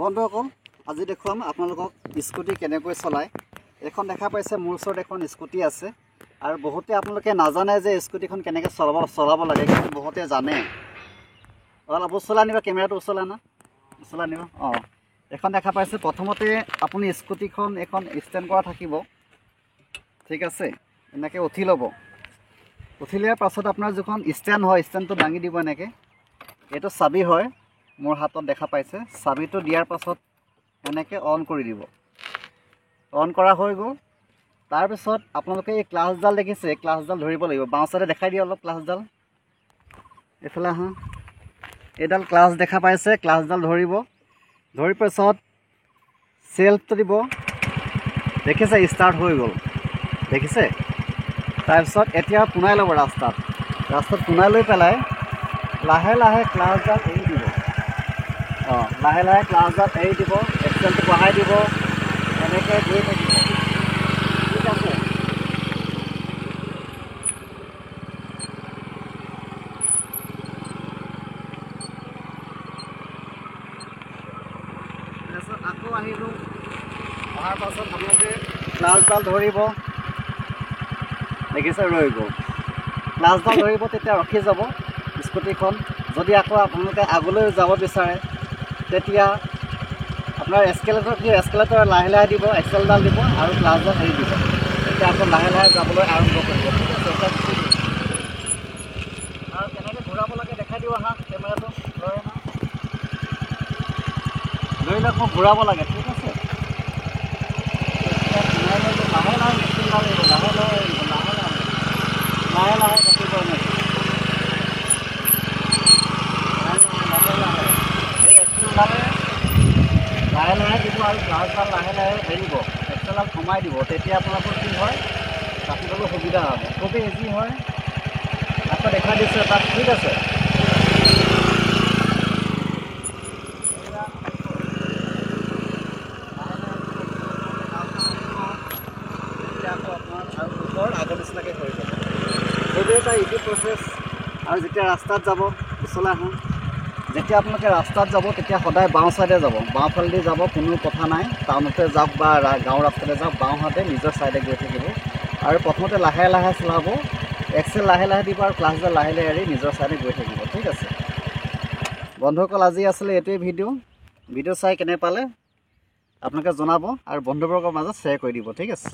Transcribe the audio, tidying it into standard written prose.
বন্ধুসকল আজি দেখুৱাম আপোনালোকক স্কুটি কেনেকৈ চলায়। এখন দেখা পাইছে মোৰ ওচৰত এখন স্কুটি আছে আৰু বহুতে আপোনালোকে নাজানে যে স্কুটিখন কেনেকৈ চলাব লাগে, কিন্তু বহুতে জানে। অলপ ওচলাই নিবা, কেমেৰাটো ওচলাই না, ওচলাই নিবা। এখন দেখা পাইছে। প্ৰথমতে আপুনি স্কুটিখন এখন ষ্টেণ্ড কৰা থাকিব, ঠিক আছে। এনেকৈ উঠি ল'ব। উঠি লোৱাৰ পাছত আপোনাৰ যিখন ষ্টেণ্ড হয়, ষ্টেণ্ডটো দাঙি দিব এনেকৈ। এইটো চাবি হয়, মোৰ হাতত দেখা পাইছে। চাবিটো দিয়াৰ পাছত এনেকৈ অন কৰি দিব। অন কৰা হৈ গ'ল। তাৰপিছত আপোনালোকে এই ক্লাছডাল দেখিছে, ক্লাছডাল ধৰিব লাগিব। বাওঁ চাইডে দেখাই দিয়ে অলপ ক্লাছডাল, এইফালে আহা। এইডাল ক্লাছ দেখা পাইছে, ক্লাছডাল ধৰিব। ধৰি পাছত চেল্ফটো দিব, দেখিছে ষ্টাৰ্ট হৈ গ'ল, দেখিছে। তাৰপিছত এতিয়া পোনাই ল'ব ৰাস্তাত পোনাই লৈ পেলাই লাহে লাহে ক্লাছডাল এৰি দিব। লাহে লাহে ক্লাছডাল এৰি দিব, এক্সেলটো বঢ়াই দিব, এনেকৈ গৈ থাকিব, ঠিক আছে। তাৰপিছত আকৌ আহিলোঁ। অহাৰ পাছত আপোনালোকে ক্লাছডাল ধৰিব, দেখিছে, ৰৈ গ'ল। ক্লাছডাল ধৰিব, তেতিয়া ৰখি যাব স্কুটিখন। যদি আকৌ আপোনালোকে আগলৈ যাব বিচাৰে, তেতিয়া আপোনাৰ এস্কেলেটৰ লাহে লাহে দিব, এক্সেলডাল দিব আৰু ক্লাছডাল এৰি দিব। তেতিয়া আকৌ লাহে লাহে যাবলৈ আৰম্ভ কৰিব, ঠিক আছে। আৰু কেনেকৈ ঘূৰাব লাগে দেখাই দিওঁ, আহা। কেমেৰাটো লৈ আহা, লৈ লওক, মোক ঘূৰাব লাগে, ঠিক আছে। লাহে লাহে স্কুটিডাল এৰিব, লাহে লাহে এৰিব, লাহে লাহে লাহে লাহে কাটিব এনেকৈ, লাহে লাহে দিব আৰু ক্লাছডাল লাহে লাহে এৰিব, এক্সেলডাল কমাই দিব। তেতিয়া আপোনালোকৰ কি হয়, কাটিবলৈ সুবিধা হ'ব, খুবেই ইজি হয়। আকৌ দেখা দিছে তাত, ঠিক আছে। আগৰ নিচিনাকৈ হৈ যাব। সেইটোৱে এটা ইজি প্ৰচেছ। আৰু যেতিয়া ৰাস্তাত যাব, ওচৰলৈ আহোঁ, যেতিয়া আপোনালোকে ৰাস্তাত যাব তেতিয়া সদায় বাওঁ ছাইডে যাব, বাওঁফালেদি যাব, কোনো কথা নাই। টাউনতে যাওক বা গাঁৱৰ ৰাস্তাতে যাওক, বাওঁহাতে নিজৰ ছাইডে গৈ থাকিব। আৰু প্ৰথমতে লাহে লাহে চলাব, এক্সেল লাহে লাহে দিব আৰু ক্লাছডাল লাহে লাহে এৰি নিজৰ ছাইডে গৈ থাকিব, ঠিক আছে। বন্ধুসকল আজি আছিলে এইটোৱে ভিডিঅ' চাই কেনে পালে আপোনালোকে জনাব আৰু বন্ধুবৰ্গৰ মাজত শ্বেয়াৰ কৰি দিব, ঠিক আছে।